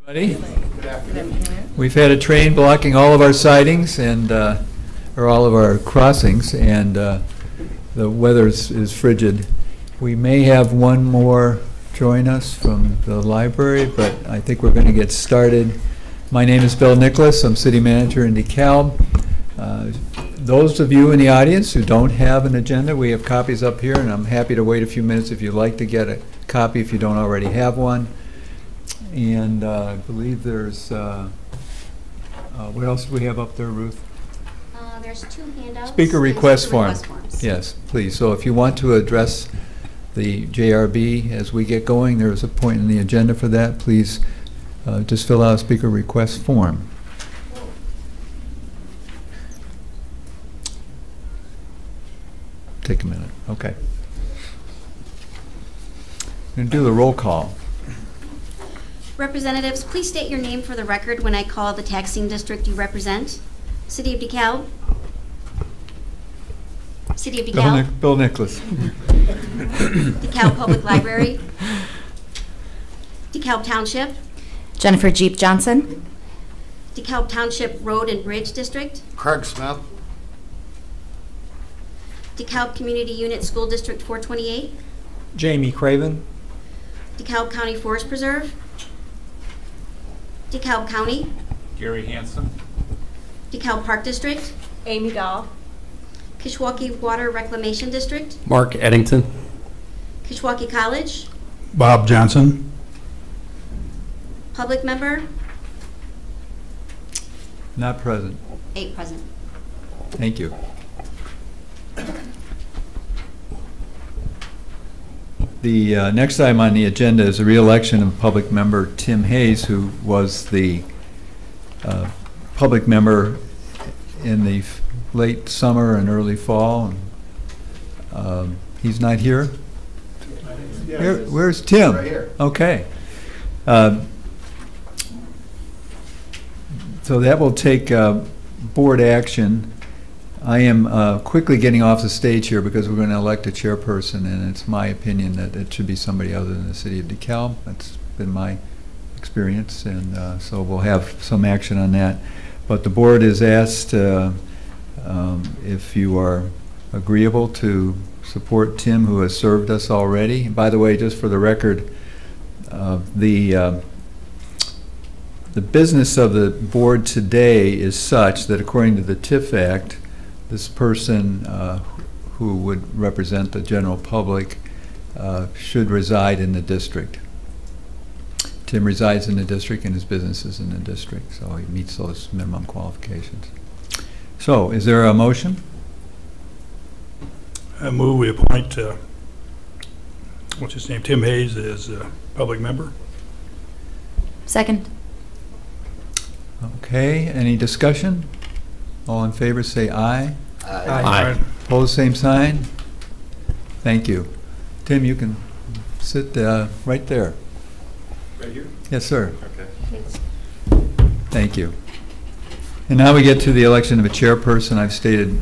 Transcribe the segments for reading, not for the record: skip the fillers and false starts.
Everybody. We've had a train blocking all of our sidings and or all of our crossings, and the weather is frigid. We may have one more join us from the library, but I think we're going to get started. My name is Bill Nicholas. I'm city manager in DeKalb. Those of you in the audience who don't have an agenda, we have copies up here, and I'm happy to wait a few minutes if you'd like to get a copy if you don't already have one. And I believe there's, what else do we have up there, Ruth? There's two handouts. Speaker request form. Yes, please. So if you want to address the JRB as we get going, there's a point in the agenda for that. Please just fill out a speaker request form. Take a minute. Okay. I'm going to do the roll call. Representatives, please state your name for the record when I call the taxing district you represent. City of DeKalb. City of DeKalb. Bill Nicholas. DeKalb Public Library. DeKalb Township. Jennifer Jeep Johnson. DeKalb Township Road and Bridge District. Craig Smith. DeKalb Community Unit School District 428. Jamie Craven. DeKalb County Forest Preserve. DeKalb County. Gary Hansen. DeKalb Park District. Amy Dahl. Kishwaukee Water Reclamation District. Mark Eddington. Kishwaukee College. Bob Johnson. Public member. Not present. 8 present. Thank you. The next item on the agenda is a re-election of public member Tim Hayes, who was the public member in the late summer and early fall. He's not here? Where's Tim? Right here. Okay. So that will take board action. I am quickly getting off the stage here because we're going to elect a chairperson, and it's my opinion that it should be somebody other than the city of DeKalb. That's been my experience, and so we'll have some action on that. But the board is asked if you are agreeable to support Tim, who has served us already. And by the way, just for the record, the business of the board today is such that according to the TIF Act, this person who would represent the general public should reside in the district. Tim resides in the district and his business is in the district, so he meets those minimum qualifications. So, is there a motion? I move we appoint, what's his name, Tim Hayes as a public member. Second. Okay, any discussion? All in favor say aye. Aye. Opposed, same sign. Thank you. Tim, you can sit right there. Right here? Yes, sir. Okay. Thank you. And now we get to the election of a chairperson. I've stated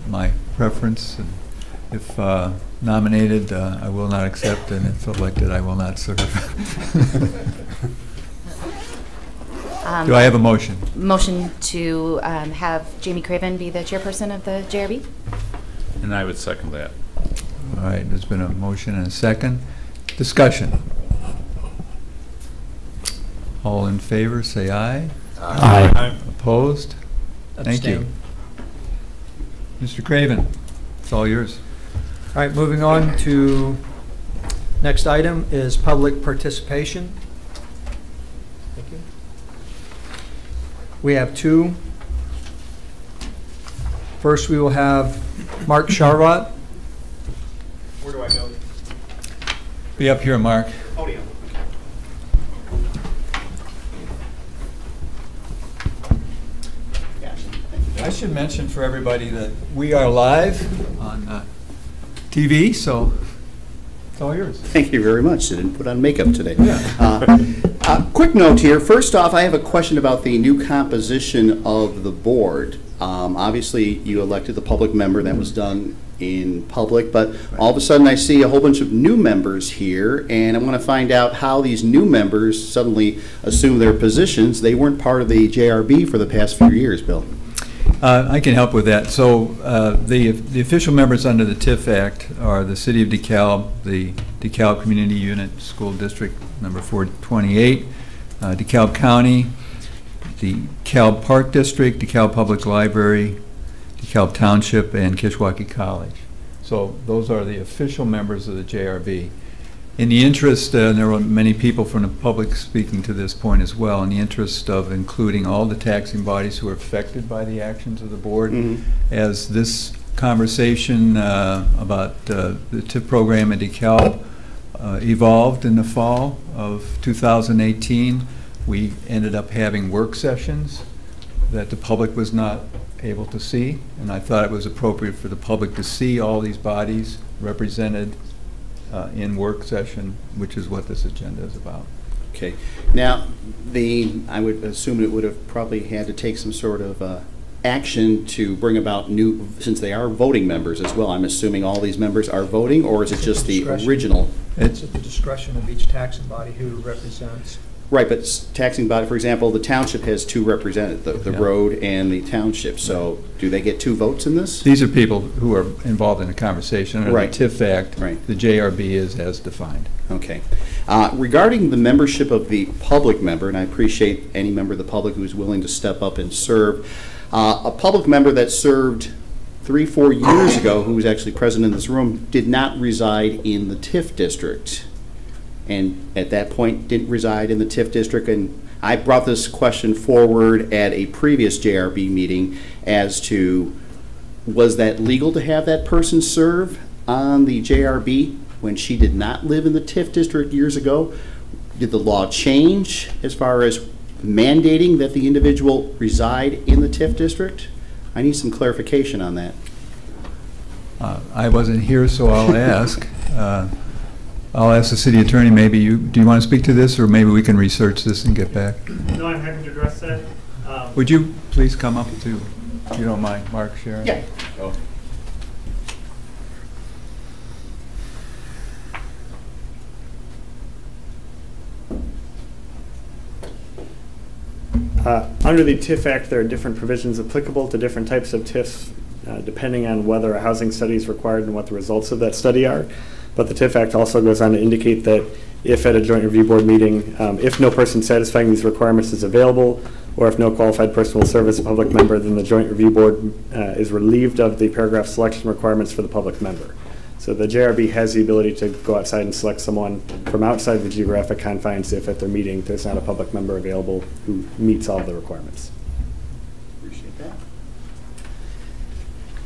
my preference. And if nominated, I will not accept, and if elected, I will not serve. Do I have a motion? Motion to have Jamie Craven be the chairperson of the JRB. And I would second that. All right, there's been a motion and a second. Discussion. All in favor, say aye. Aye. Opposed? Thank you. Mr. Craven, it's all yours. All right, moving on to next item is public participation. Thank you. We have two. First, we will have Mark Charvat. Where do I go? Be up here, Mark. Podium. I should mention for everybody that we are live on TV, so it's all yours. Thank you very much. I didn't put on makeup today. Quick note here. First off, I have a question about the new composition of the board. Obviously, you elected the public member. That was done in public, but all of a sudden I see a whole bunch of new members here, and I want to find out how these new members suddenly assume their positions. They weren't part of the JRB for the past few years, Bill. I can help with that. So the official members under the TIF Act are the City of DeKalb, the DeKalb Community Unit School District number 428, DeKalb County, the DeKalb Park District, DeKalb Public Library, DeKalb Township, and Kishwaukee College. So those are the official members of the JRB. In the interest, and there were many people from the public speaking to this point as well, in the interest of including all the taxing bodies who are affected by the actions of the board, as this conversation about the TIF program at DeKalb evolved in the fall of 2018, we ended up having work sessions that the public was not able to see, and I thought it was appropriate for the public to see all these bodies represented in work session, which is what this agenda is about. Okay. Now, I would assume it would have probably had to take some sort of action to bring about new, since they are voting members as well. I'm assuming all these members are voting, or is it just the original? It's at the discretion of each taxing body who represents. Right, but taxing body, for example, the township has two representatives, the road and the township. So do they get two votes in this? These are people who are involved in the conversation. Under the TIF Act, the JRB is as defined. Okay. Regarding the membership of the public member, and I appreciate any member of the public who is willing to step up and serve, a public member that served 3-4 years ago, who was actually present in this room, did not reside in the TIF district. And at that point didn't reside in the TIF district. And I brought this question forward at a previous JRB meeting as to, was that legal to have that person serve on the JRB when she did not live in the TIF district years ago? Did the law change as far as mandating that the individual reside in the TIF district? I need some clarification on that. I wasn't here, so I'll ask. I'll ask the city attorney, maybe do you want to speak to this, or maybe we can research this and get back? No, I'm happy to address that. Would you please come up to, if you don't mind, Mark, Sharon? Yeah. Oh. Under the TIF Act, there are different provisions applicable to different types of TIFs, depending on whether a housing study is required and what the results of that study are. But the TIF Act also goes on to indicate that if at a joint review board meeting, if no person satisfying these requirements is available, or if no qualified person will serve as a public member, then the joint review board is relieved of the paragraph selection requirements for the public member. So the JRB has the ability to go outside and select someone from outside the geographic confines if at their meeting there's not a public member available who meets all of the requirements. Appreciate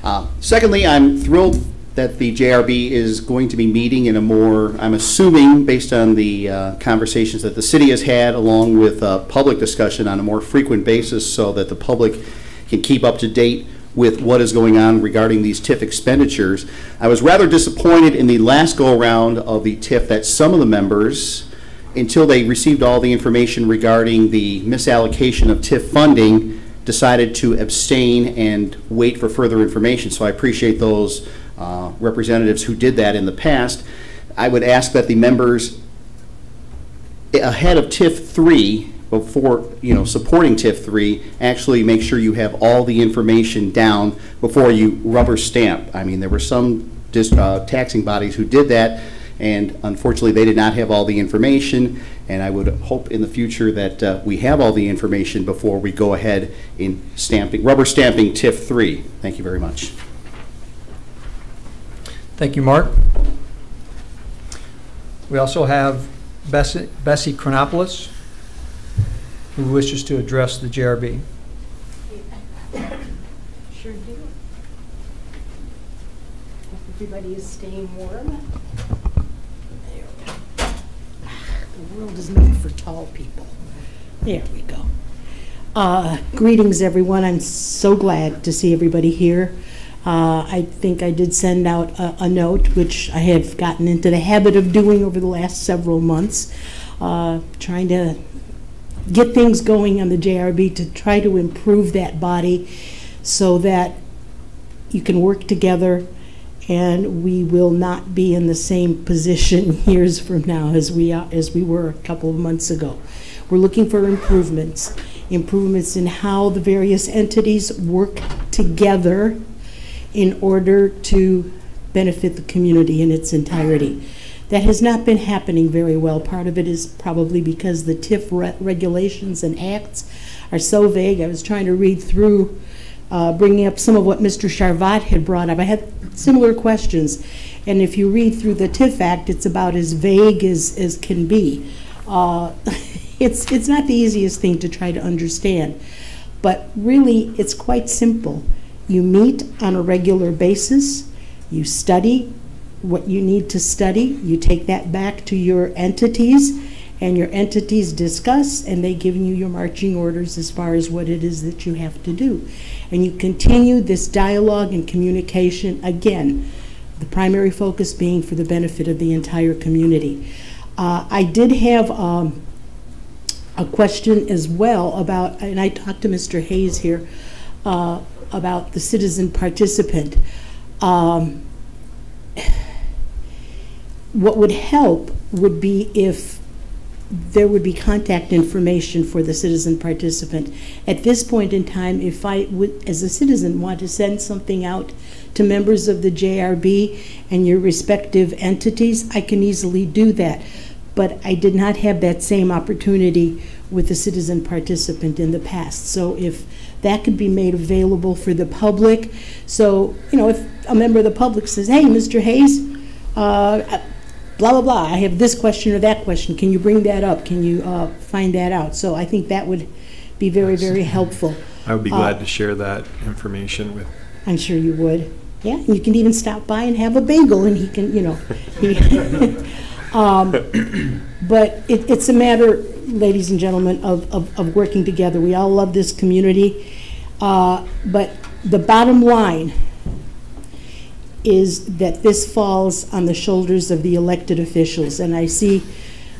that. Secondly, I'm thrilled that the JRB is going to be meeting in a more, I'm assuming, based on the conversations that the city has had, along with public discussion on a more frequent basis, so that the public can keep up to date with what is going on regarding these TIF expenditures. I was rather disappointed in the last go-around of the TIF that some of the members, until they received all the information regarding the misallocation of TIF funding, decided to abstain and wait for further information. So I appreciate those representatives who did that in the past. I would ask that the members ahead of TIF 3, before supporting TIF 3, actually make sure you have all the information down before you rubber stamp. I mean, there were some taxing bodies who did that, and unfortunately they did not have all the information, and I would hope in the future that we have all the information before we go ahead in rubber stamping TIF 3. Thank you very much. Thank you, Mark. We also have Bessie Chronopoulos, who wishes to address the JRB. Sure do. Hope everybody is staying warm. There we go. The world is made for tall people. There we go. Greetings, everyone. I'm so glad to see everybody here. I think I did send out a note, which I have gotten into the habit of doing over the last several months, trying to get things going on the JRB to try to improve that body so that you can work together and we will not be in the same position years from now as we were a couple of months ago. We're looking for improvements in how the various entities work together in order to benefit the community in its entirety. That has not been happening very well. Part of it is probably because the TIF regulations and acts are so vague. I was trying to read through, bringing up some of what Mr. Charvat had brought up. I had similar questions, and if you read through the TIF Act, it's about as vague as can be. It's not the easiest thing to try to understand, but really it's quite simple. You meet on a regular basis, you study what you need to study, you take that back to your entities, and your entities discuss, and they give you your marching orders as far as what it is that you have to do. And you continue this dialogue and communication, again, the primary focus being for the benefit of the entire community. I did have a question as well about, and I talked to Mr. Hayes here, about the citizen participant. What would help would be if there would be contact information for the citizen participant. At this point in time, if I would, as a citizen, want to send something out to members of the JRB and your respective entities, I can easily do that. But I did not have that same opportunity with the citizen participant in the past. So if that could be made available for the public, so, you know, if a member of the public says, hey, Mr. Hayes, blah, blah, blah, I have this question or that question, can you bring that up? Can you find that out? So I think that would be very, very helpful. I would be glad to share that information with. I'm sure you would. Yeah, you can even stop by and have a bagel, and he can, you know. But it's a matter, ladies and gentlemen, of working together. We all love this community. But the bottom line is that this falls on the shoulders of the elected officials. And I see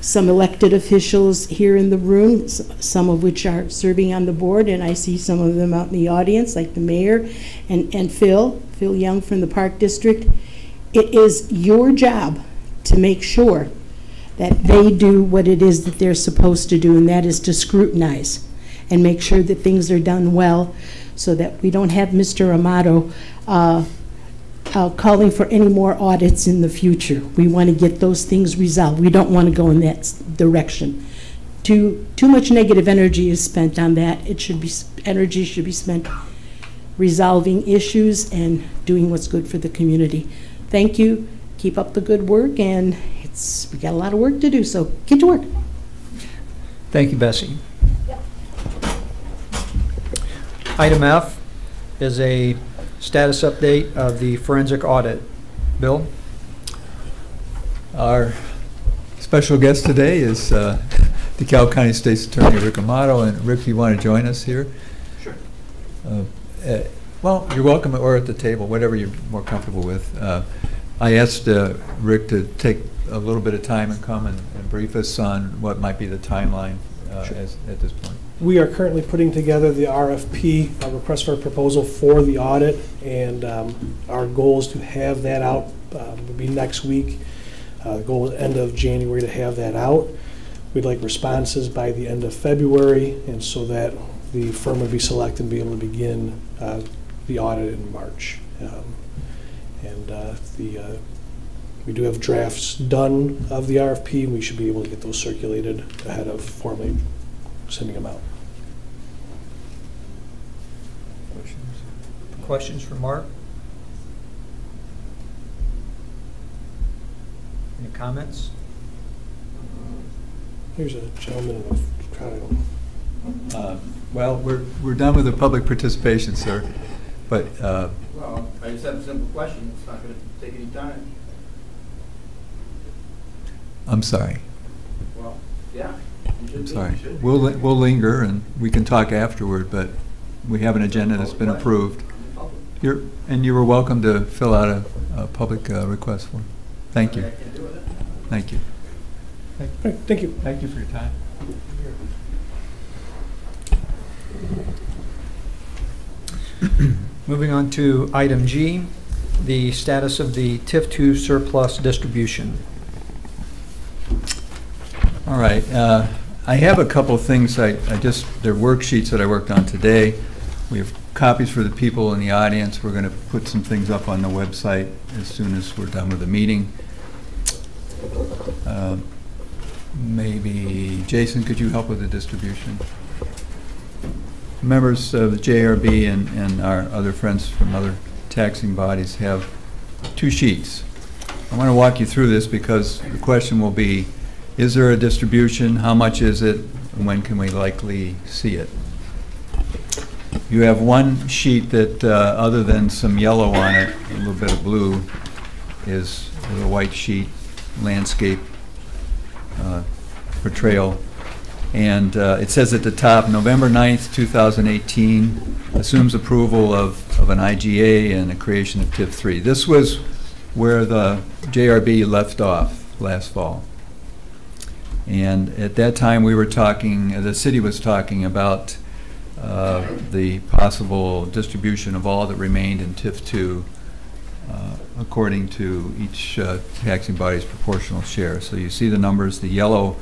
some elected officials here in the room, some of which are serving on the board, and I see some of them out in the audience, like the mayor and Phil Young from the Park District. It is your job to make sure that they do what it is that they're supposed to do, and that is to scrutinize and make sure that things are done well, so that we don't have Mr. Amato calling for any more audits in the future. We want to get those things resolved. We don't want to go in that direction. Too much negative energy is spent on that. Energy should be spent resolving issues and doing what's good for the community. Thank you. Keep up the good work, and we got a lot of work to do, so get to work. Thank you, Bessie. Yep. Item F is a status update of the forensic audit. Bill? Our special guest today is DeKalb County State's Attorney Rick Amato. And Rick, you want to join us here? Sure. Well, you're welcome, or at the table, whatever you're more comfortable with. I asked Rick to take a little bit of time and come and brief us on what might be the timeline Sure. at this point. We are currently putting together the RFP, request for a proposal for the audit, and our goal is to have that out, would be next week. The goal is end of January to have that out. We'd like responses by the end of February, and so that the firm would be selected and be able to begin the audit in March. We do have drafts done of the RFP, and we should be able to get those circulated ahead of formally sending them out. Questions for Mark? Any comments? Here's a gentleman in the crowd. Well, we're done with the public participation, sir. But well, I just have a simple question. It's not going to take any time. I'm sorry. Well, yeah. I'm sorry. We'll linger and we can talk afterward, but we have an agenda that's been approved. You were welcome to fill out a public request form. Thank you. Thank you. Thank you. Thank you for your time. Moving on to item G, the status of the TIF-2 surplus distribution. All right. I have a couple of things. They're worksheets that I worked on today. We have copies for the people in the audience. We're going to put some things up on the website as soon as we're done with the meeting. Maybe, Jason, could you help with the distribution? Members of the JRB and our other friends from other taxing bodies have 2 sheets. I want to walk you through this because the question will be, is there a distribution? How much is it? And when can we likely see it? You have one sheet that, other than some yellow on it, a little bit of blue, is a white sheet, landscape portrayal. And it says at the top, November 9th, 2018, assumes approval of an IGA and the creation of TIF-3. This was where the JRB left off last fall. And at that time, we were talking, the city was talking about the possible distribution of all that remained in TIF-2 according to each taxing body's proportional share. So you see the numbers. The yellow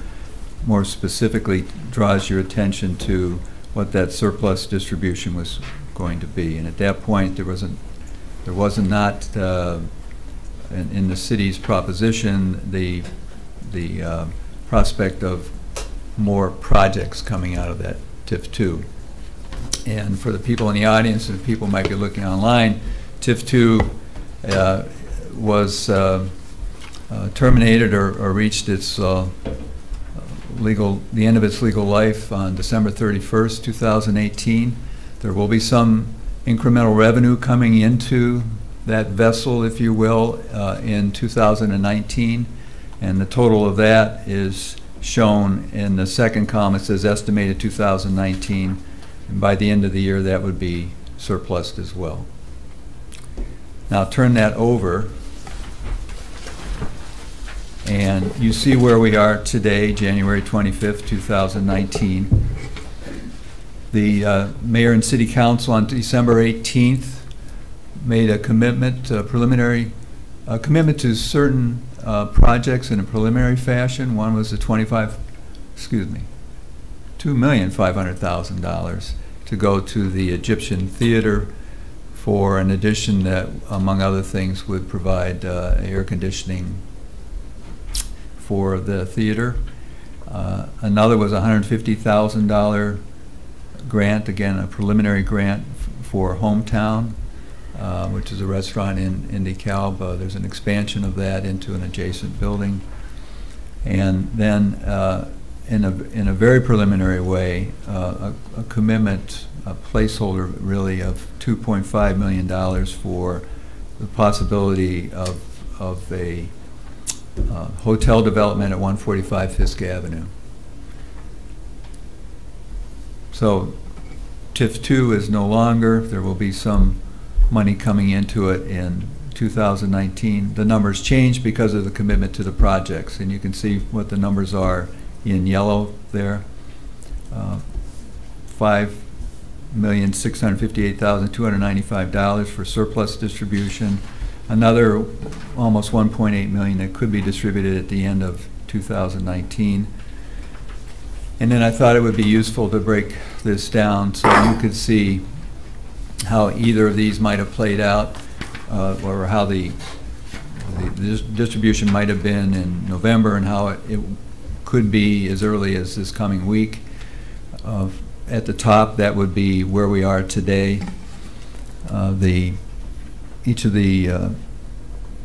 more specifically draws your attention to what that surplus distribution was going to be. And at that point, there was not in the city's proposition the prospect of more projects coming out of that TIF-2. And for the people in the audience and people might be looking online, TIF-2 was terminated or reached its the end of its legal life on December 31st, 2018. There will be some incremental revenue coming into that vessel, if you will, in 2019. And the total of that is shown in the second column. It says estimated 2019. And by the end of the year, that would be surplused as well. Now turn that over. And you see where we are today, January 25th, 2019. The mayor and city council on December 18th made a commitment, a commitment to certain projects in a preliminary fashion. One was the $2,500,000 to go to the Egyptian Theater for an addition that, among other things, would provide air conditioning for the theater. Another was a $150,000 grant, again a preliminary grant for Hometown, which is a restaurant in DeKalb. There's an expansion of that into an adjacent building. And then in a very preliminary way, a commitment, a placeholder really of $2.5 million for the possibility of a hotel development at 145 Fisk Avenue. So TIF-2 is no longer. There will be some money coming into it in 2019. The numbers change because of the commitment to the projects, and you can see what the numbers are in yellow there. $5,658,295 for surplus distribution. Another almost $1.8 million that could be distributed at the end of 2019. And then I thought it would be useful to break this down so you could see how either of these might have played out, or how the distribution might have been in November, and how it could be as early as this coming week. At the top, that would be where we are today. Each of the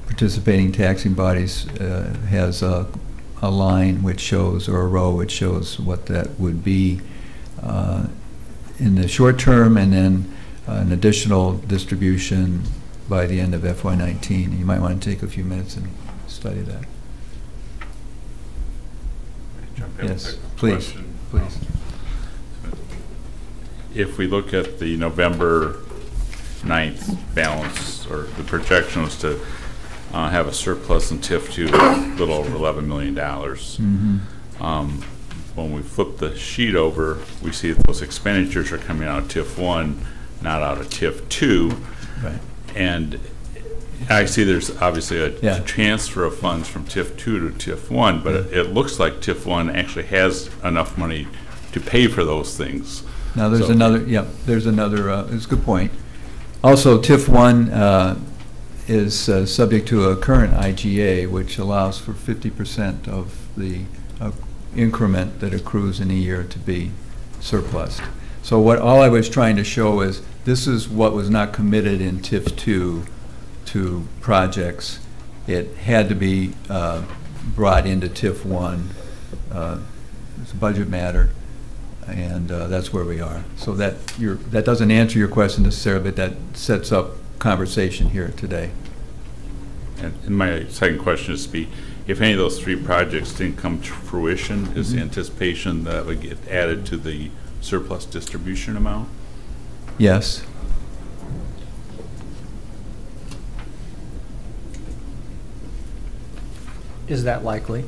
participating taxing bodies has a line which shows, or a row which shows what that would be in the short term, and then an additional distribution by the end of FY19. You might want to take a few minutes and study that. Yes, please. Please. If we look at the November 9th balance, or the projection was to have a surplus in TIF-2 a little over $11 million. Mm-hmm. When we flip the sheet over, we see that those expenditures are coming out of TIF-1, not out of TIF-2. Right. And I see there's obviously a Yeah. transfer of funds from TIF 2 to TIF 1, but it looks like TIF 1 actually has enough money to pay for those things. Now, there's So- another, there's another, it's a good point. Also, TIF 1 is subject to a current IGA, which allows for 50% of the increment that accrues in a year to be surplus. So all I was trying to show is this is what was not committed in TIF 2 to projects. It had to be brought into TIF 1. It's a budget matter, and that's where we are. So that doesn't answer your question necessarily, but that sets up conversation here today. And my second question is if any of those 3 projects didn't come to fruition, is the anticipation that would get added to the surplus distribution amount? Yes. Is that likely?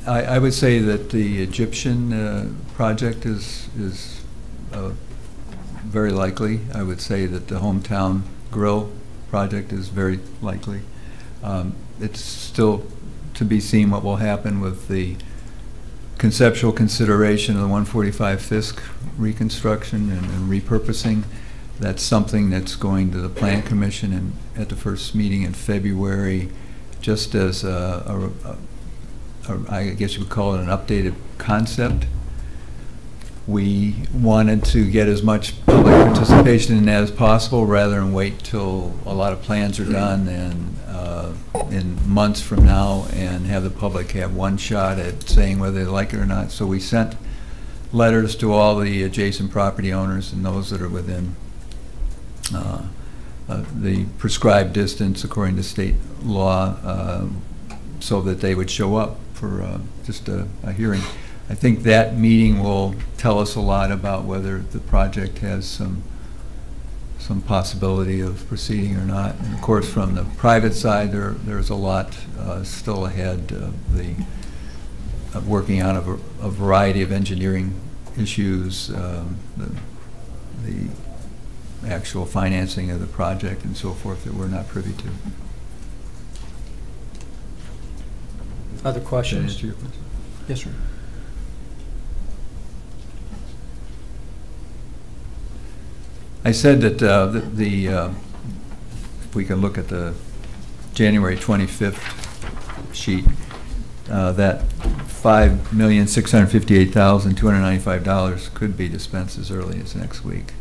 I would say that the Egyptian project is very likely. I would say that the Hometown Grill project is very likely. It's still to be seen what will happen with the conceptual consideration of the 145 Fisk reconstruction and repurposing. That's something that's going to the Plan Commission and at the first meeting in February, just as I guess you would call it an updated concept. We wanted to get as much public participation in that as possible rather than wait till a lot of plans are done and in months from now and have the public have one shot at saying whether they like it or not. So we sent letters to all the adjacent property owners and those that are within the prescribed distance according to state law so that they would show up for just a hearing. I think that meeting will tell us a lot about whether the project has some possibility of proceeding or not. And of course, from the private side, there's a lot still ahead of working on a variety of engineering issues, the actual financing of the project and so forth that we're not privy to. Other questions? Did I answer your question? Yes, sir. I said that if we can look at the January 25th sheet, that $5,658,295 could be dispensed as early as next week.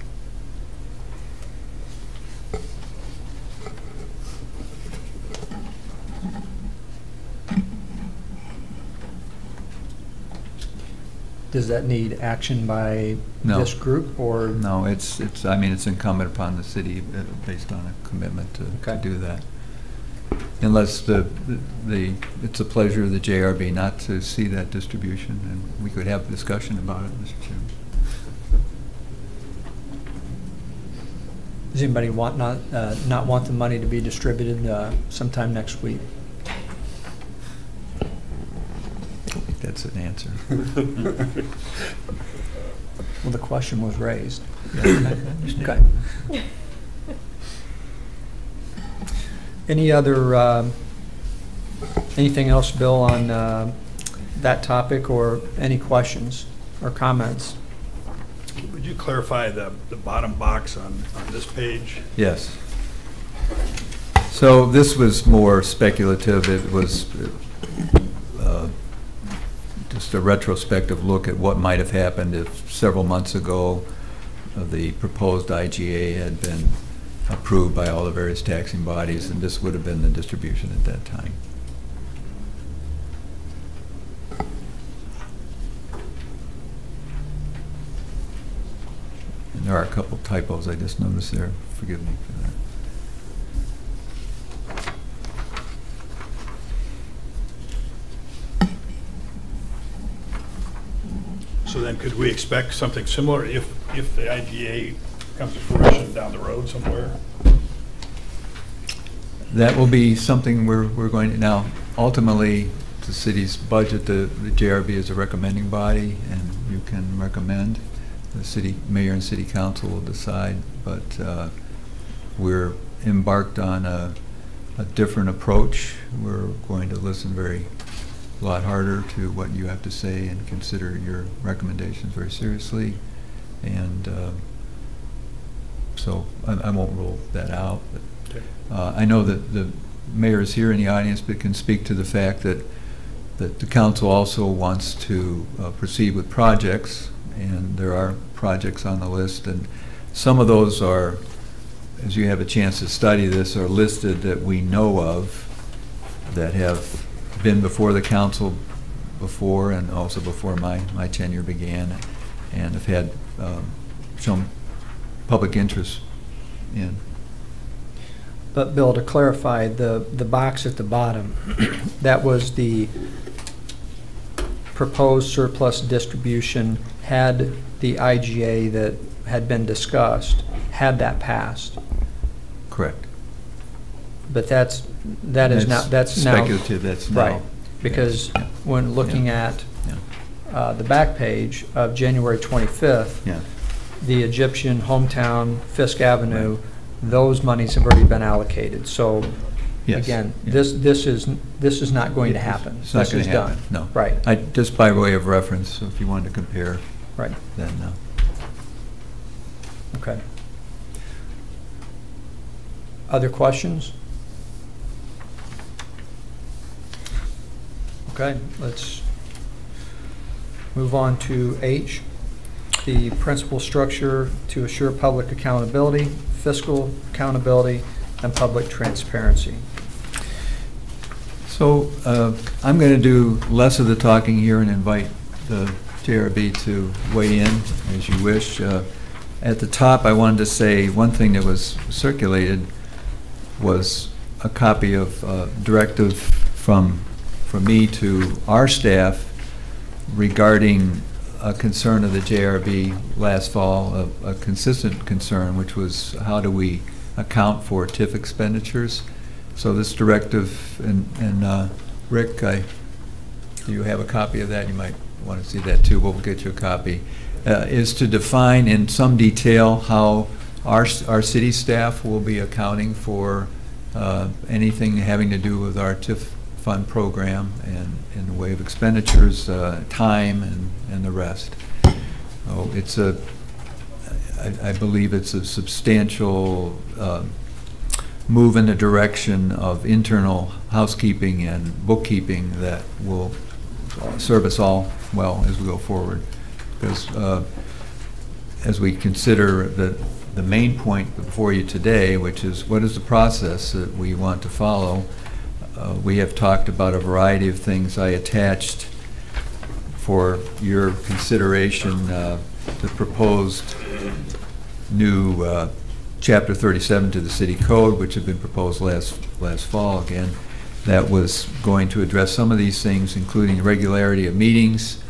Does that need action by No. this group, or? No, I mean, it's incumbent upon the city based on a commitment to do that. Unless it's a pleasure of the JRB not to see that distribution, and we could have a discussion about it, Mr. Chairman. Does anybody not want the money to be distributed sometime next week? I think that's an answer. Well, the question was raised. Yeah. Okay. Any other, anything else, Bill, on that topic, or any questions or comments? Would you clarify the bottom box on this page? Yes. So this was more speculative. It was just a retrospective look at what might have happened if several months ago the proposed IGA had been approved by all the various taxing bodies, and this would have been the distribution at that time. And there are a couple typos I just noticed there. Forgive me for that. So then could we expect something similar if the IGA comes to fruition down the road somewhere? That will be something we're going to, now, ultimately, the city's budget, the JRB is a recommending body, and you can recommend. The city mayor and city council will decide, but we're embarked on a different approach. We're going to listen a lot harder to what you have to say and consider your recommendations very seriously. And so I won't rule that out. But, I know that the mayor is here in the audience, but can speak to the fact that the council also wants to proceed with projects, and there are projects on the list, and some of those are, as you have a chance to study this, are listed that we know of that have been before the council before, and also before my tenure began, and have had some public interest in. But Bill, to clarify, the box at the bottom, that was the proposed surplus distribution had the IGA that had been discussed, had that passed. Correct. But that's speculative. Now, that's now. Right. Because when looking at the back page of January 25th, the Egyptian hometown, Fisk Avenue, those monies have already been allocated. So again, this is not going to happen. It's not going to happen. Done. No. Right. Just by way of reference, so if you wanted to compare. Right. Then no. Okay. Other questions? Okay, let's move on to H, the principal structure to assure public accountability, fiscal accountability, and public transparency. So I'm going to do less of the talking here and invite the JRB to weigh in as you wish. At the top, I wanted to say one thing that was circulated was a copy of directive from me to our staff regarding a concern of the JRB last fall, a consistent concern, which was how do we account for TIF expenditures. So this directive, and Rick, do you have a copy of that? You might want to see that too. We'll get you a copy. Is to define in some detail how our city staff will be accounting for anything having to do with our TIF fund program and in the way of expenditures, time, and the rest. Oh, it's I believe it's a substantial move in the direction of internal housekeeping and bookkeeping that will serve us all well as we go forward. Because as we consider the main point before you today, which is what is the process that we want to follow, we have talked about a variety of things. I attached for your consideration the proposed new Chapter 37 to the City Code, which had been proposed last fall again, that was going to address some of these things, including regularity of meetings,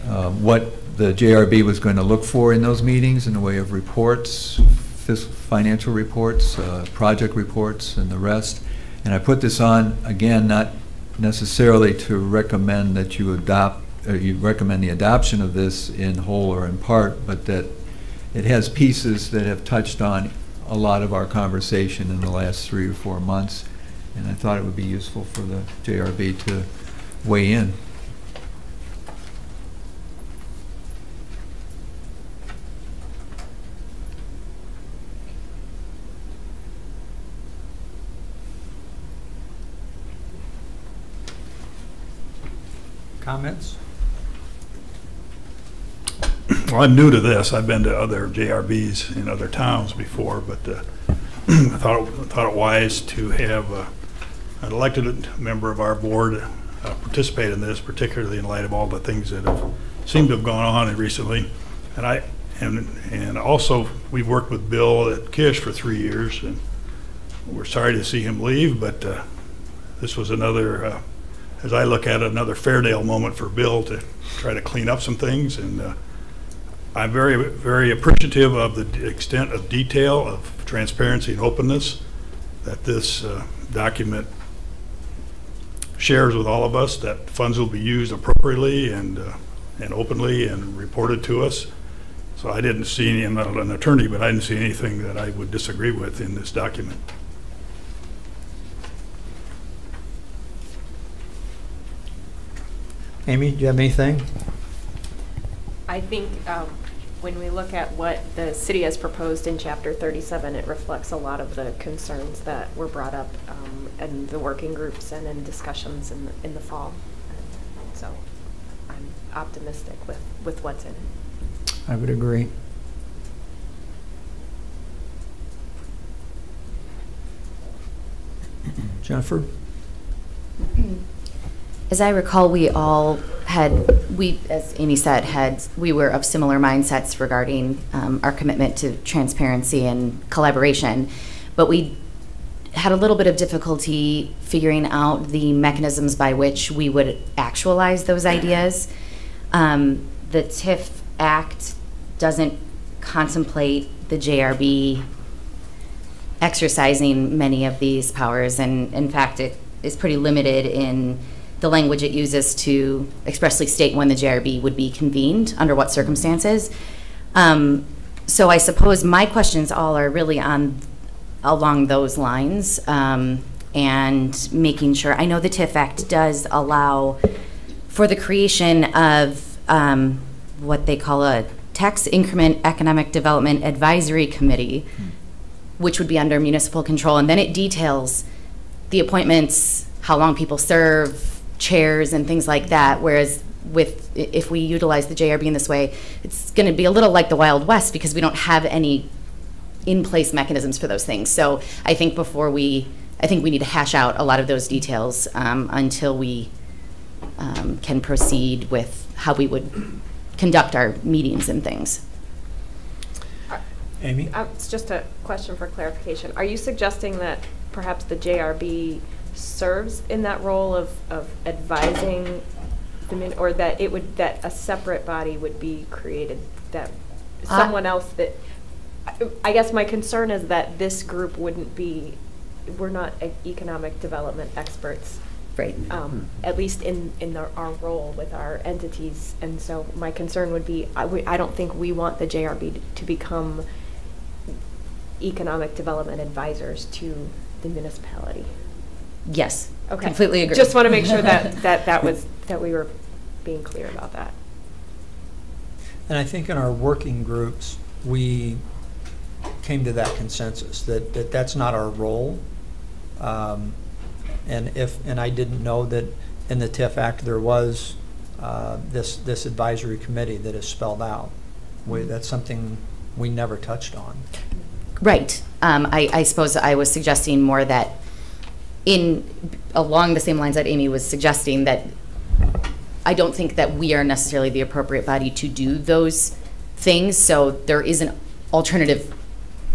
what the JRB was going to look for in those meetings in the way of reports, financial reports, project reports, and the rest. And I put this on, again, not necessarily to recommend that you adopt, or you recommend the adoption of this in whole or in part, but that it has pieces that have touched on a lot of our conversation in the last 3 or 4 months, and I thought it would be useful for the JRB to weigh in. Comments? Well, I'm new to this. I've been to other JRBs in other towns before, but I thought it wise to have an elected member of our board participate in this, particularly in light of all the things that have seemed to have gone on recently. And also we've worked with Bill at Kish for 3 years, and we're sorry to see him leave, but this was another, as I look at it, another Fairdale moment for Bill to try to clean up some things. And I'm very, very appreciative of the extent of detail, of transparency and openness that this document shares with all of us, that funds will be used appropriately and openly and reported to us. So I didn't see any, I'm not an attorney, but I didn't see anything that I would disagree with in this document. Amy, do you have anything? I think when we look at what the city has proposed in Chapter 37, it reflects a lot of the concerns that were brought up in the working groups and in discussions in the fall. And so I'm optimistic with what's in it. I would agree. Jennifer? As I recall, we all had, as Amy said, we were of similar mindsets regarding our commitment to transparency and collaboration, but we had a little bit of difficulty figuring out the mechanisms by which we would actualize those ideas. The TIF Act doesn't contemplate the JRB exercising many of these powers, and in fact, it is pretty limited in the language it uses to expressly state when the JRB would be convened, under what circumstances. So I suppose my questions all are really along those lines, and making sure, I know the TIF Act does allow for the creation of what they call a Tax Increment Economic Development Advisory Committee, which would be under municipal control, and then it details the appointments, how long people serve, chairs and things like that, whereas if we utilize the JRB in this way, it's going to be a little like the Wild West because we don't have any in-place mechanisms for those things. So I think I think we need to hash out a lot of those details until we can proceed with how we would conduct our meetings and things. Amy? It's just a question for clarification. Are you suggesting that perhaps the JRB serves in that role of advising or that that a separate body would be created, that someone else that, I guess my concern is that this group wouldn't be, we're not economic development experts, right? At least in our role with our entities, and so my concern would be, I don't think we want the JRB to become economic development advisors to the municipality. Yes, okay. Completely agree. Just want to make sure that we were being clear about that. And I think in our working groups, we came to that consensus that that's not our role. And I didn't know that in the TIF Act there was this advisory committee that is spelled out. That's something we never touched on. Right. I suppose I was suggesting more that along the same lines that Amy was suggesting, that I don't think that we are necessarily the appropriate body to do those things. So there is an alternative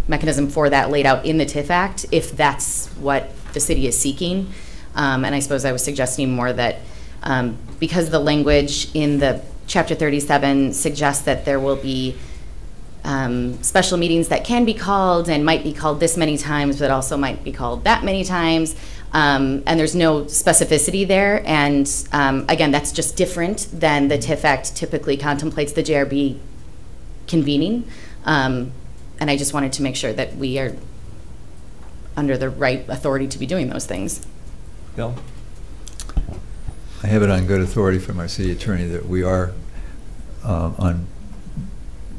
mechanism for that laid out in the TIF Act if that's what the city is seeking. And I suppose I was suggesting more that because the language in the Chapter 37 suggests that there will be special meetings that can be called and might be called this many times, but also might be called that many times. And there's no specificity there. And again, that's just different than the TIF Act typically contemplates the JRB convening. And I just wanted to make sure that we are under the right authority to be doing those things. Bill? I have it on good authority from our city attorney that we are on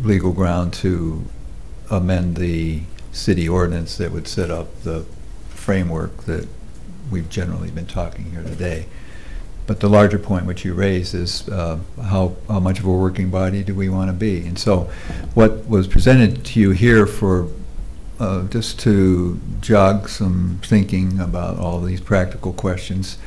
legal ground to amend the city ordinance that would set up the framework that we've generally been talking here today. But the larger point which you raised is how much of a working body do we want to be? And so what was presented to you here for just to jog some thinking about all these practical questions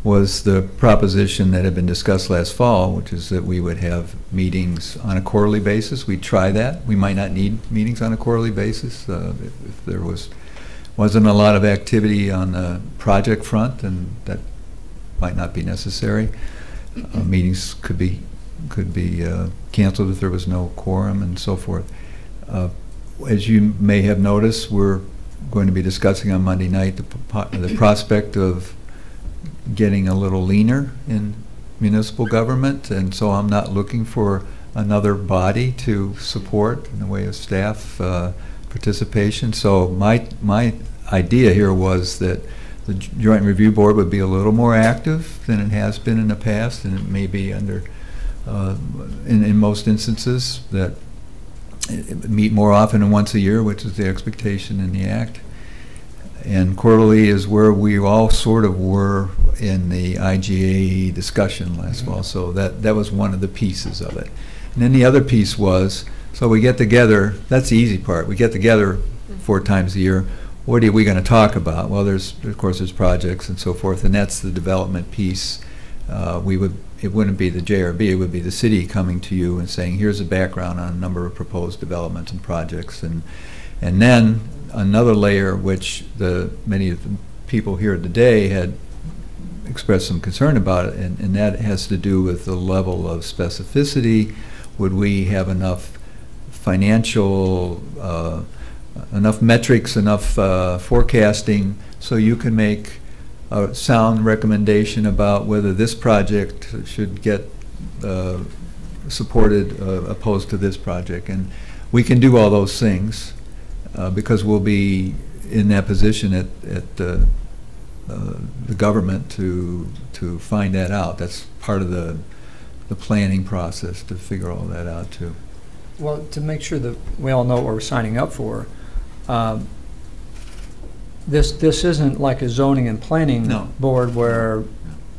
was the proposition that had been discussed last fall, which is that we would have meetings on a quarterly basis. We'd try that. We might not need meetings on a quarterly basis if there wasn't a lot of activity on the project front, and that might not be necessary. Meetings could be canceled if there was no quorum and so forth. As you may have noticed, we're going to be discussing on Monday night the prospect of getting a little leaner in municipal government, and so I'm not looking for another body to support in the way of staff participation. So my idea here was that the Joint Review Board would be a little more active than it has been in the past, and it may be under, in most instances, that it meet more often than once a year, which is the expectation in the Act. And quarterly is where we all sort of were in the IGA discussion last fall. So that was one of the pieces of it. And then the other piece was, so we get together, that's the easy part, we get together 4 times a year. What are we going to talk about? Well, of course there's projects and so forth, and that's the development piece. It wouldn't be the JRB, it would be the city coming to you and saying, here's a background on a number of proposed developments and projects. And then another layer, which many of the people here today had expressed some concern about it, and that has to do with the level of specificity. Would we have enough financial, enough metrics, enough forecasting, so you can make a sound recommendation about whether this project should get supported opposed to this project? And we can do all those things because we'll be in that position at the government to find that out. That's part of the planning process, to figure all that out too. Well, to make sure that we all know what we're signing up for, this isn't like a zoning and planning board where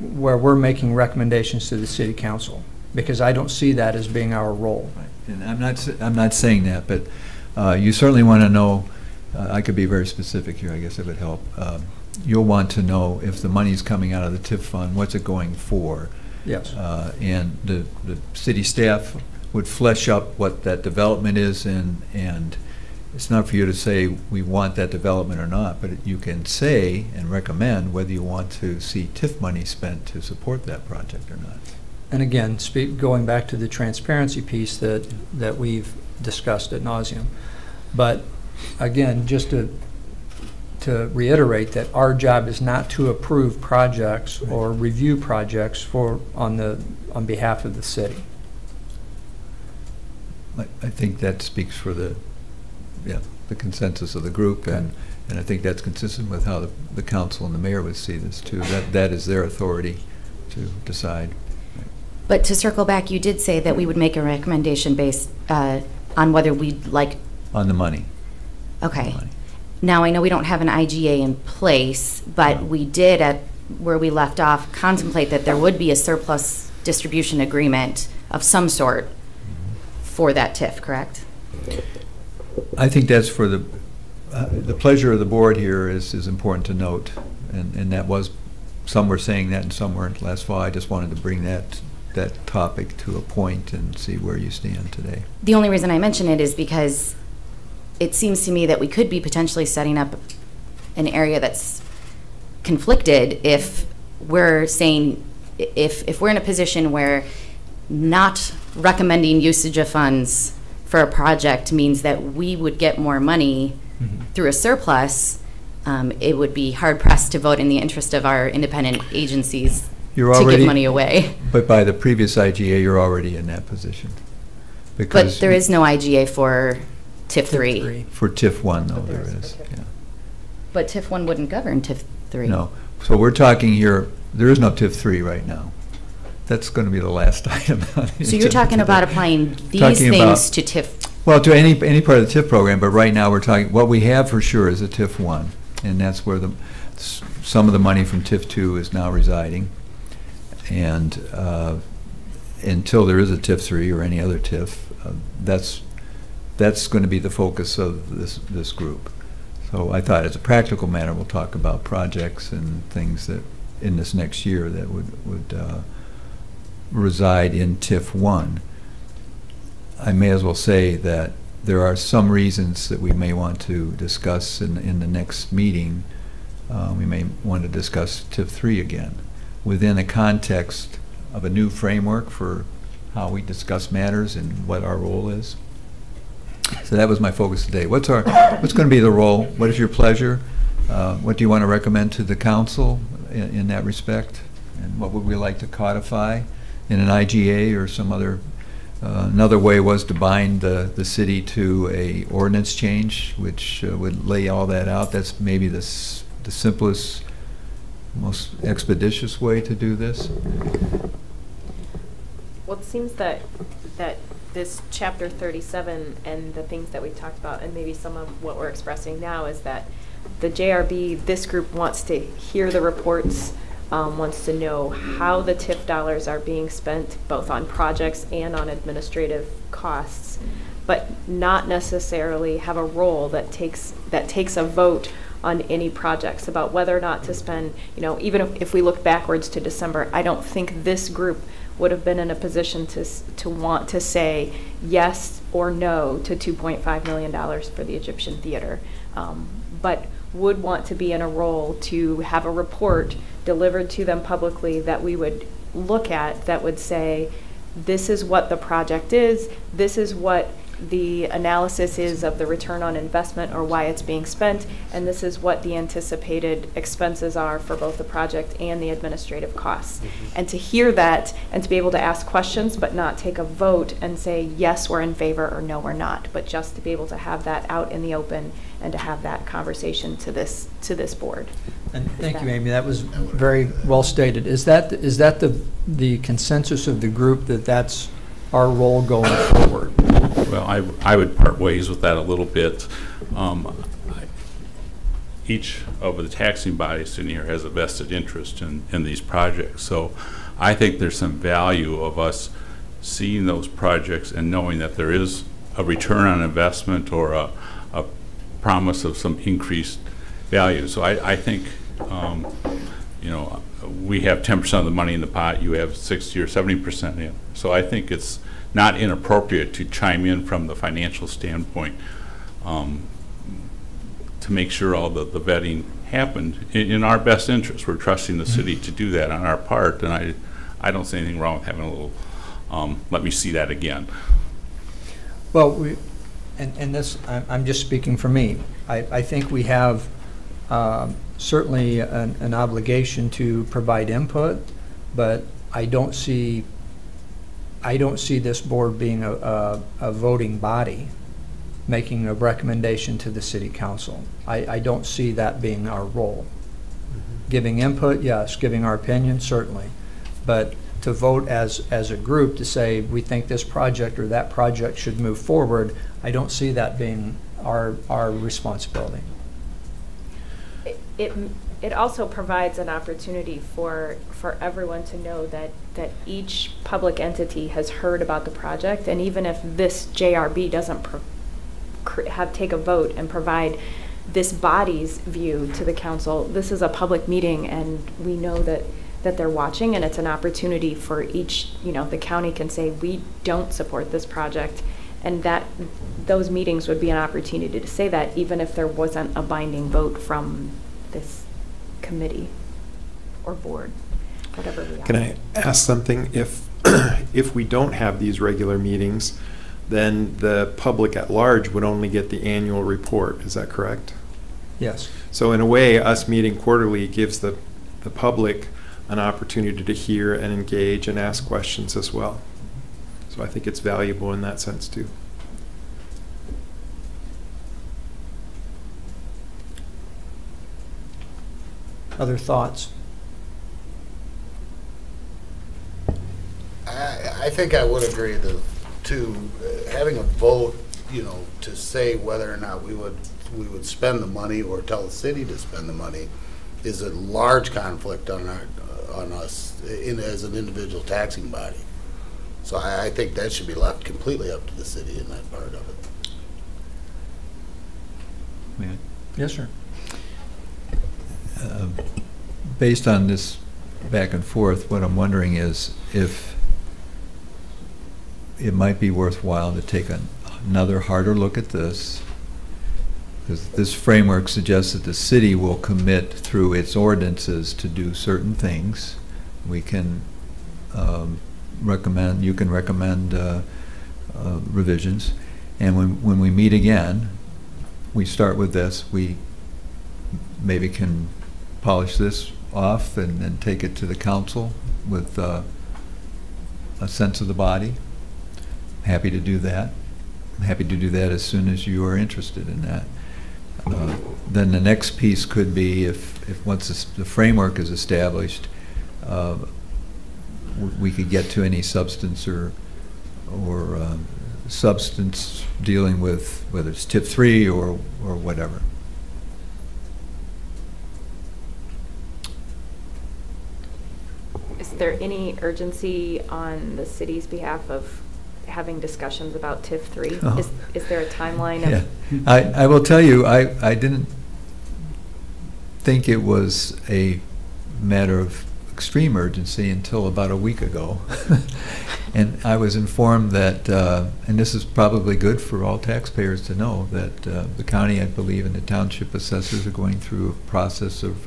we're making recommendations to the city council, because I don't see that as being our role. Right. And I'm not saying that, but you certainly want to know. I could be very specific here, I guess it would help. You'll want to know if the money's coming out of the TIF fund, what's it going for? Yes. And the city staff would flesh up what that development is, and it's not for you to say we want that development or not, but you can say and recommend whether you want to see TIF money spent to support that project or not. And again, going back to the transparency piece that we've discussed ad nauseum. But again, just to reiterate that our job is not to approve projects or review projects on behalf of the city. I think that speaks for the consensus of the group, and I think that's consistent with how the council and the mayor would see this too. That is their authority to decide. But to circle back, you did say that we would make a recommendation based on whether we'd like... On the money. Okay. Now, I know we don't have an IGA in place, but we did, at where we left off, contemplate that there would be a surplus distribution agreement of some sort for that TIF, correct? I think that's for the pleasure of the board here is important to note, and that was, some were saying that and some weren't last fall. I just wanted to bring that topic to a point and see where you stand today. The only reason I mention it is because it seems to me that we could be potentially setting up an area that's conflicted if we're saying, if we're in a position where not recommending usage of funds for a project means that we would get more money through a surplus, it would be hard pressed to vote in the interest of our independent agencies to give money away. But by the previous IGA, you're already in that position. But there is no IGA for TIF 3. For TIF 1, though, there is. Yeah. But TIF 1 wouldn't govern TIF 3. No. So we're talking here, there is no TIF 3 right now. That's going to be the last item. So you're talking about applying these things to TIF? Well, to any part of the TIF program, but right now we're talking, what we have for sure is a TIF 1, and that's where some of the money from TIF 2 is now residing. And until there is a TIF 3 or any other TIF, that's going to be the focus of this group. So I thought, as a practical matter, we'll talk about projects and things that in this next year that would reside in TIF 1. I may as well say that there are some reasons that we may want to discuss in the next meeting. We may want to discuss TIF 3 again within the context of a new framework for how we discuss matters and what our role is. So that was my focus today. What's going to be the role? What is your pleasure? What do you want to recommend to the council in that respect? And what would we like to codify in an IGA or some other Another way was to bind the city to a ordinance change, which would lay all that out. That's maybe the simplest, most expeditious way to do this. Well, it seems that this chapter 37 and the things that we talked about, and maybe some of what we're expressing now, is that the JRB, this group wants to hear the reports, wants to know how the TIF dollars are being spent, both on projects and on administrative costs, but not necessarily have a role that takes a vote on any projects about whether or not to spend, even if we look backwards to December, I don't think this group would have been in a position to want to say yes or no to $2.5 million for the Egyptian theater, but would want to be in a role to have a report delivered to them publicly that we would look at, that would say, this is what the project is, this is what the analysis is of the return on investment or why it's being spent, and this is what the anticipated expenses are for both the project and the administrative costs. And to hear that and to be able to ask questions but not take a vote and say yes, we're in favor, or no, we're not, but just to be able to have that out in the open and to have that conversation to this board. And thank you, Amy. That was very well stated. Is that the consensus of the group that that's our role going forward? Well, I would part ways with that a little bit. Each of the taxing bodies in here has a vested interest in these projects. So I think there's some value of us seeing those projects and knowing that there is a return on investment or a promise of some increased value. So I think, we have 10% of the money in the pot, you have 60 or 70% in. So I think it's not inappropriate to chime in from the financial standpoint to make sure all the vetting happened in our best interest. We're trusting the city to do that on our part, and I don't see anything wrong with having a little, let me see that again. Well, and this, I'm just speaking for me. I think we have certainly an obligation to provide input, but I don't see this board being a voting body making a recommendation to the city council. I don't see that being our role. Giving input, yes. Giving our opinion, certainly. But to vote as a group to say we think this project or that project should move forward, I don't see that being our responsibility. It also provides an opportunity for everyone to know that each public entity has heard about the project, and even if this JRB doesn't take a vote and provide this body's view to the council, this is a public meeting, and we know that they're watching, and it's an opportunity for each, the county can say, we don't support this project, and that those meetings would be an opportunity to say that, even if there wasn't a binding vote from this committee or board, whatever we are. Can I ask something? If we don't have these regular meetings, then the public at large would only get the annual report. Is that correct? Yes. So in a way, us meeting quarterly gives the public an opportunity to hear and engage and ask questions as well. So I think it's valuable in that sense too. Other thoughts? I think I would agree to having a vote, to say whether or not we would spend the money or tell the city to spend the money is a large conflict on us as an individual taxing body. So I think that should be left completely up to the city in that part of it. Yeah. Yes, sir. Based on this back and forth, what I'm wondering is if it might be worthwhile to take another harder look at this, because this framework suggests that the city will commit through its ordinances to do certain things. We can recommend, you can recommend revisions, and when we meet again, we start with this. We maybe can polish this off and then take it to the council with a sense of the body. happy to do that. I'm happy to do that as soon as you are interested in that. Then the next piece could be if once the framework is established, we could get to any substance or substance dealing with whether it's TIF3 or whatever. Is there any urgency on the city's behalf of having discussions about TIF3? Oh. Is there a timeline of? Yeah. I will tell you, I didn't think it was a matter of extreme urgency until about a week ago. And I was informed that, and this is probably good for all taxpayers to know, that the county, I believe, and the township assessors are going through a process of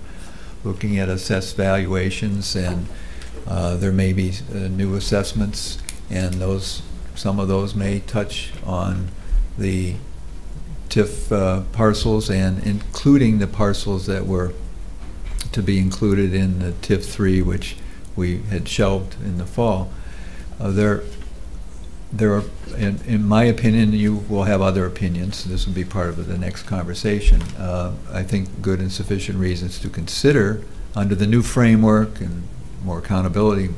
looking at assessed valuations, and there may be new assessments, and some of those may touch on the TIF parcels, and including the parcels that were to be included in the TIF3, which we had shelved in the fall. There are, in my opinion, you will have other opinions. This will be part of the next conversation. I think good and sufficient reasons to consider under the new framework and more accountability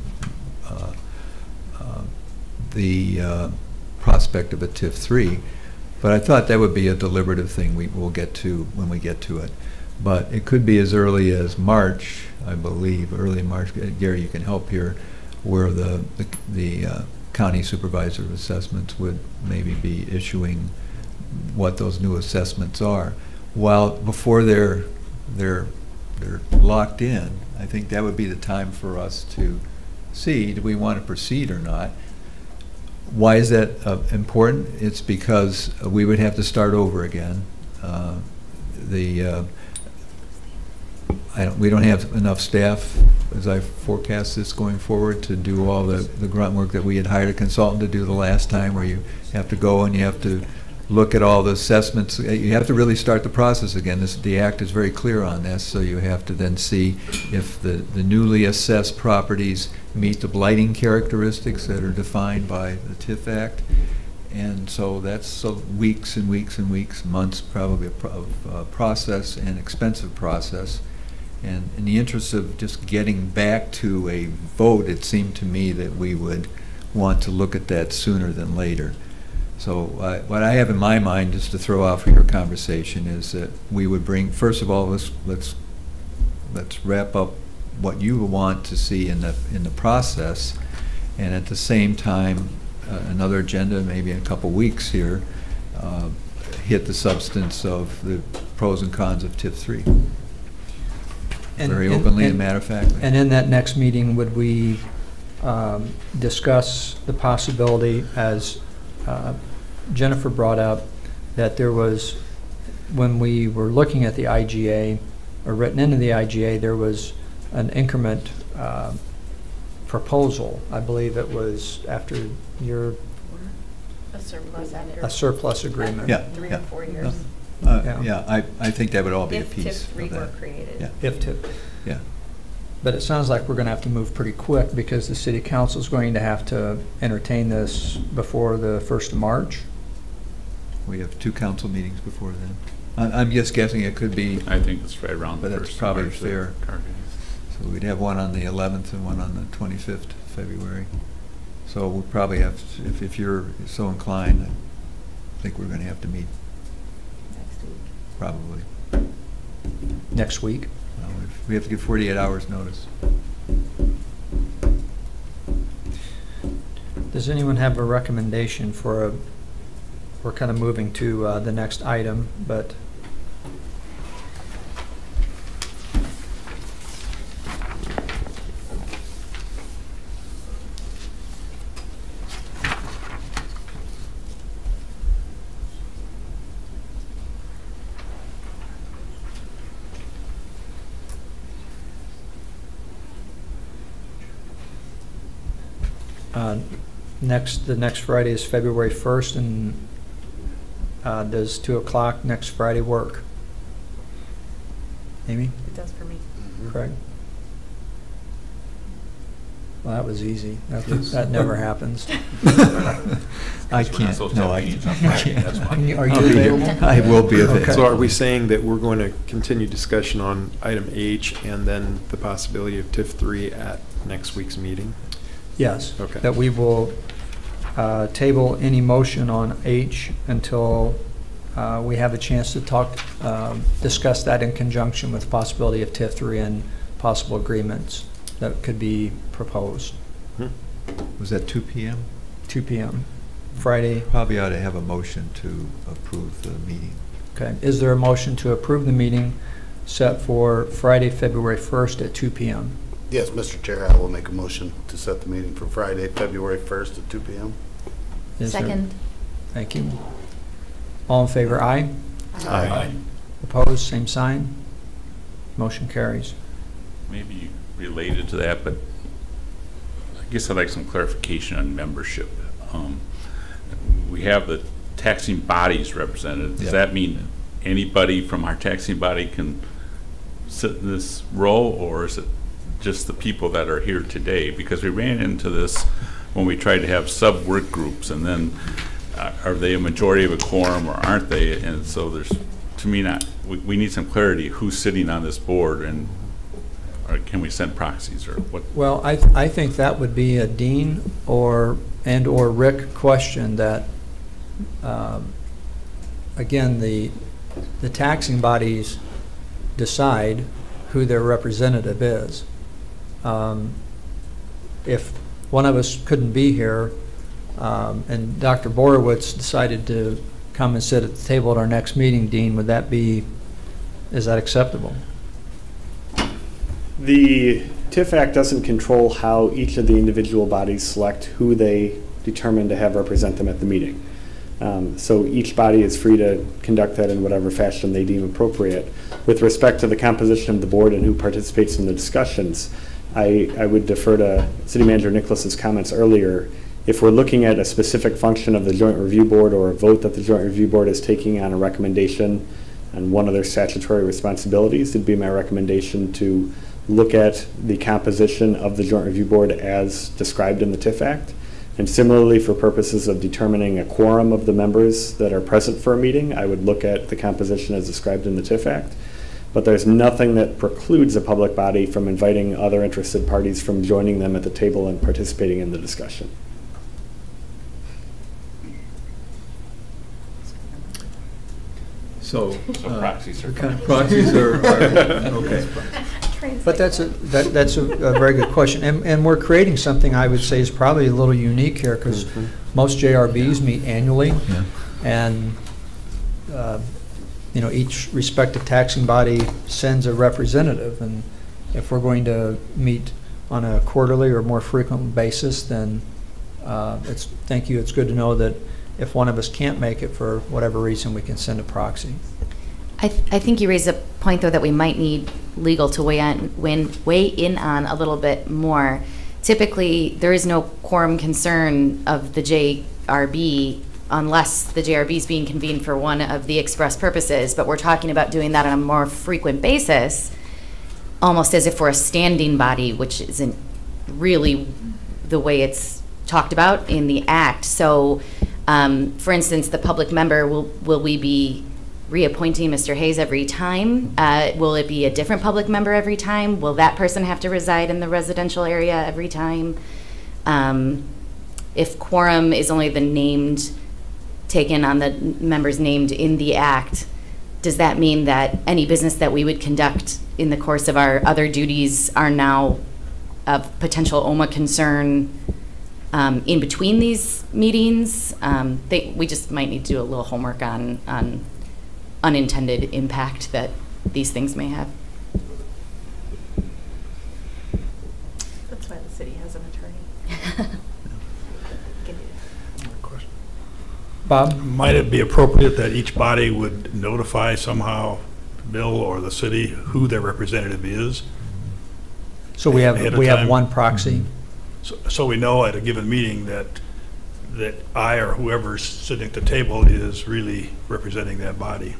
the prospect of a TIF3. But I thought that would be a deliberative thing we will get to when we get to it. But it could be as early as March, I believe, early March. Gary, you can help here, where the county supervisor of assessments would maybe be issuing what those new assessments are. While before they're locked in, I think that would be the time for us to see, do we want to proceed or not? Why is that important? It's because we would have to start over again. We don't have enough staff, as I forecast this going forward, to do all the grunt work that we had hired a consultant to do the last time, where you have to go and you have to look at all the assessments. You have to really start the process again. The Act is very clear on this, so you have to then see if the newly assessed properties meet the blighting characteristics that are defined by the TIF Act. And so that's weeks and weeks and weeks, months probably of process, and expensive process. And in the interest of just getting back to a vote, it seemed to me that we would want to look at that sooner than later. So what I have in my mind, just to throw out for your conversation, is that we would bring, first of all, let's wrap up what you want to see in the process, and at the same time, another agenda, maybe in a couple weeks here, hit the substance of the pros and cons of TIF3. Very openly, as a matter of fact. And in that next meeting, would we discuss the possibility, as Jennifer brought up, that there was, when we were looking at the IGA, or written into the IGA, there was an increment proposal. I believe it was after your A surplus agreement. Yeah. 3 or 4 years. I think that would all be a If piece TIF3 of that. were created. Yeah. if TIF. Yeah. But it sounds like we're going to have to move pretty quick, because the city council is going to have to entertain this before the 1st of March. We have 2 council meetings before then. I'm just guessing it could be. I think it's right around the But that's 1st of probably March that fair. So we'd have one on the 11th and one on the 25th of February. So we'll probably have, if you're so inclined, I think we're going to have to meet Next week. probably. Next week. Well, we have to give 48 hours notice. Does anyone have a recommendation for we're kind of moving to the next item, but the next Friday is February 1st, and does 2 o'clock next Friday work? Amy? It does for me. Craig? Well, that was easy. That never happens. I can't. No, I can't. Are you I'll be here. available? I will be available. Okay. So are we saying that we're going to continue discussion on item H and then the possibility of TIF 3 at next week's meeting? Yes. Okay. That we will table any motion on H until we have a chance to discuss that in conjunction with the possibility of TIF 3 and possible agreements that could be proposed. Was that 2 p.m.? 2 p.m. Friday. Probably ought to have a motion to approve the meeting. Okay. Is there a motion to approve the meeting set for Friday, February 1st at 2 p.m.? Yes, Mr. Chair, I will make a motion to set the meeting for Friday, February 1st at 2 p.m. Second. Thank you. All in favor, aye? Aye. Opposed, same sign. Motion carries. Maybe related to that, but I guess I'd like some clarification on membership. We have the taxing bodies represented. Does that mean anybody from our taxing body can sit in this role, or is it just the people that are here today? Because we ran into this when we tried to have sub-work groups, and then are they a majority of a quorum or aren't they? And so there's, to me, we need some clarity who's sitting on this board, and or can we send proxies or what? Well, I think that would be a Dean or Rick question that, again, the taxing bodies decide who their representative is. If one of us couldn't be here and Dr. Borowitz decided to come and sit at the table at our next meeting, Dean, is that acceptable? The TIF Act doesn't control how each of the individual bodies select who they determine to have represent them at the meeting. So each body is free to conduct that in whatever fashion they deem appropriate. With respect to the composition of the board and who participates in the discussions, I would defer to City Manager Nicholas's comments earlier. If we're looking at a specific function of the Joint Review Board or a vote that the Joint Review Board is taking on a recommendation on one of their statutory responsibilities, it'd be my recommendation to look at the composition of the Joint Review Board as described in the TIF Act. And similarly, for purposes of determining a quorum of the members that are present for a meeting, I would look at the composition as described in the TIF Act. But there's nothing that precludes a public body from inviting other interested parties from joining them at the table and participating in the discussion. So proxies are proxies are okay. But that's a very good question, and we're creating something I would say is probably a little unique here, because most JRBs meet annually, and each respective taxing body sends a representative, and if we're going to meet on a quarterly or more frequent basis, then thank you. It's good to know that if one of us can't make it for whatever reason, we can send a proxy. I think you raised a point, though, that we might need legal to weigh in on a little bit more. Typically, there is no quorum concern of the JRB unless the JRB is being convened for one of the express purposes, but we're talking about doing that on a more frequent basis, almost as if we're a standing body, which isn't really the way it's talked about in the Act. So, for instance, the public member, will we be reappointing Mr. Hayes every time? Will it be a different public member every time? Will that person have to reside in the residential area every time? If quorum is only taken on the members named in the Act, does that mean that any business that we would conduct in the course of our other duties are now of potential OMA concern in between these meetings? We just might need to do a little homework on unintended impact that these things may have. That's why the city has an attorney. Bob? Might it be appropriate that each body would notify somehow Bill or the city who their representative is? So we have one proxy? So we know at a given meeting that I or whoever's sitting at the table is really representing that body.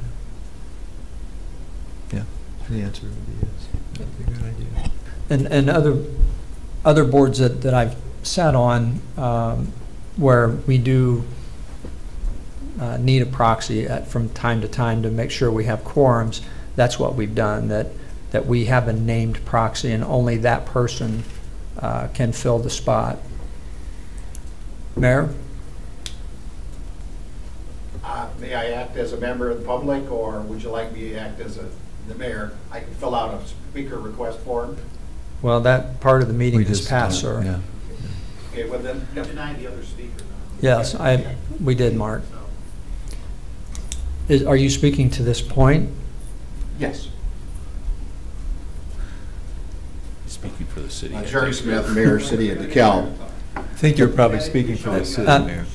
Yeah, the answer would be yes. That's a good idea. And other boards that I've sat on where we do need a proxy from time to time to make sure we have quorums, that's what we've done, that we have a named proxy and only that person can fill the spot. Mayor? May I act as a member of the public, or would you like me to act as the mayor? I can fill out a speaker request form. Well, that part of the meeting is passed, sir. Yeah. Okay, well then, deny the other speaker. Yes, we did, Mark. Are you speaking to this point? Yes. Speaking for the city. Jerry Smith, Mayor, City of DeKalb. I think you're probably speaking for the city, Mayor.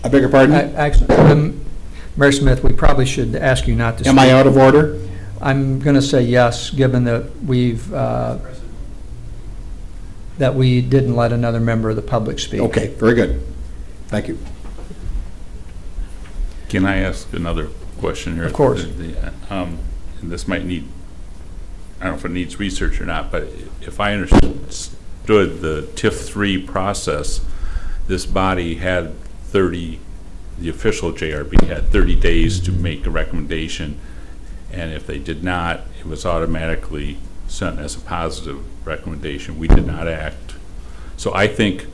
I beg your pardon? Actually, Mayor Smith, we probably should ask you not to speak. Am I out of order? I'm going to say yes, given that we didn't let another member of the public speak. Okay, very good. Thank you. Can I ask another question here? Of course. And this might need, I don't know if it needs research or not, but if I understood the TIF-3 process, this body had the official JRB had 30 days to make a recommendation, and if they did not, it was automatically sent as a positive recommendation. We did not act. So I think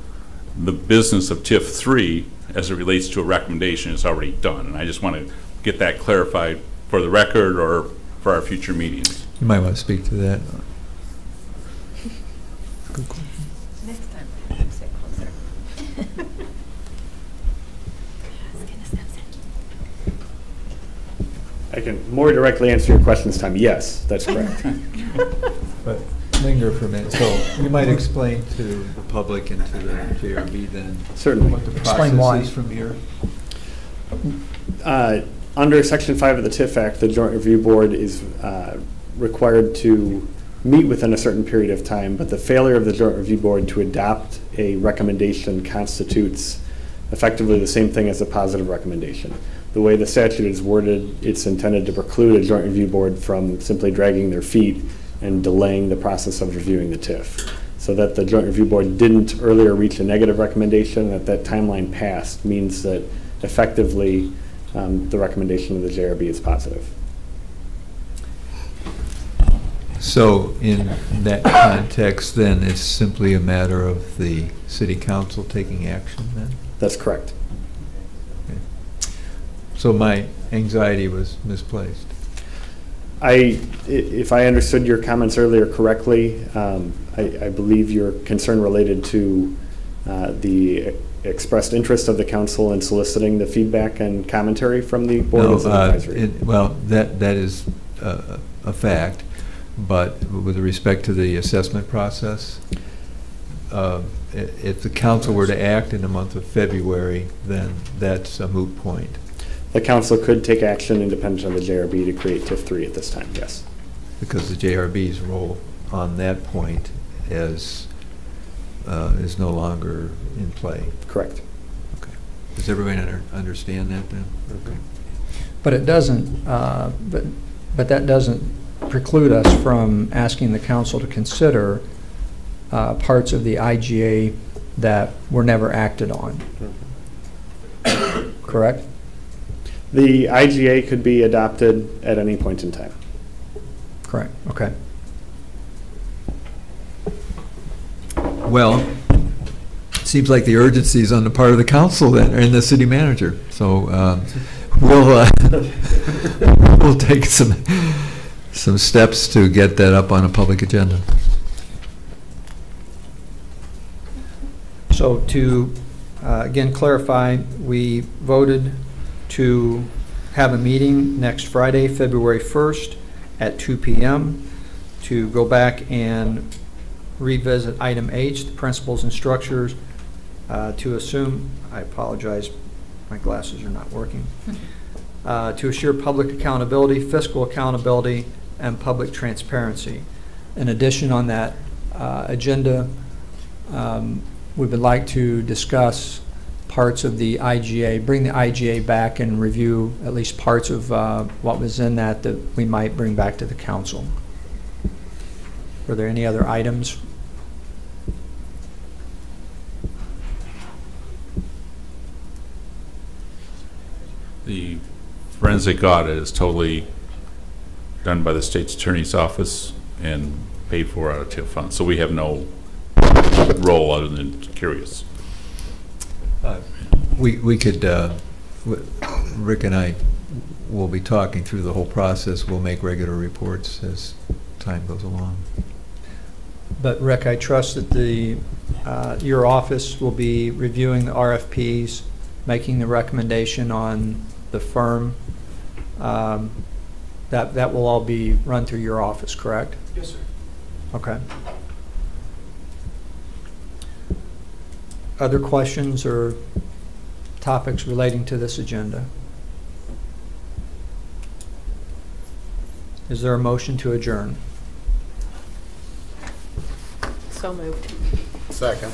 the business of TIF-3 as it relates to a recommendation is already done, and I just want to get that clarified for the record or for our future meetings. You might want to speak to that. Next time, sit closer. I can more directly answer your question this time. Yes, that's correct. But linger for a minute. So you might explain to the public and to the JRB then Certainly. what the Explain why. process is from here. Under Section 5 of the TIF Act, the Joint Review Board is required to meet within a certain period of time, but the failure of the Joint Review Board to adopt a recommendation constitutes effectively the same thing as a positive recommendation. The way the statute is worded, it's intended to preclude a Joint Review Board from simply dragging their feet and delaying the process of reviewing the TIF. So that the Joint Review Board didn't earlier reach a negative recommendation, that timeline passed, means that effectively the recommendation of the JRB is positive. So in that context, then, it's simply a matter of the city council taking action then? That's correct. Okay. So my anxiety was misplaced. If I understood your comments earlier correctly, I believe your concern related to the expressed interest of the council in soliciting the feedback and commentary from the Board of Advisory. Well, that is a fact, but with respect to the assessment process, if the council were to act in the month of February, then that's a moot point. The council could take action independent of the JRB to create TIF-3 at this time, yes. Because the JRB's role on that point is no longer in play. Correct. Okay. Does everybody understand that then? Okay. But it doesn't, but that doesn't preclude us from asking the council to consider parts of the IGA that were never acted on. Correct? The IGA could be adopted at any point in time. Correct. Okay. Well, it seems like the urgency is on the part of the council then, and the city manager. So we'll take some steps to get that up on a public agenda. So to again clarify, we voted to have a meeting next Friday, February 1st at 2 p.m. to go back and revisit item H, the principles and structures, to assume, I apologize, my glasses are not working, to assure public accountability, fiscal accountability, and public transparency. In addition, on that agenda, we would like to discuss parts of the IGA, bring the IGA back and review at least parts of what was in that we might bring back to the council. Were there any other items? the forensic audit is totally done by the state's attorney's office and paid for out of TIF funds. So we have no role other than curious. We could, Rick and I will be talking through the whole process. We'll make regular reports as time goes along. But Rick, I trust that your office will be reviewing the RFPs, making the recommendation on the firm. That will all be run through your office, correct? Yes, sir. Okay. Other questions or topics relating to this agenda? Is there a motion to adjourn? So moved. Second.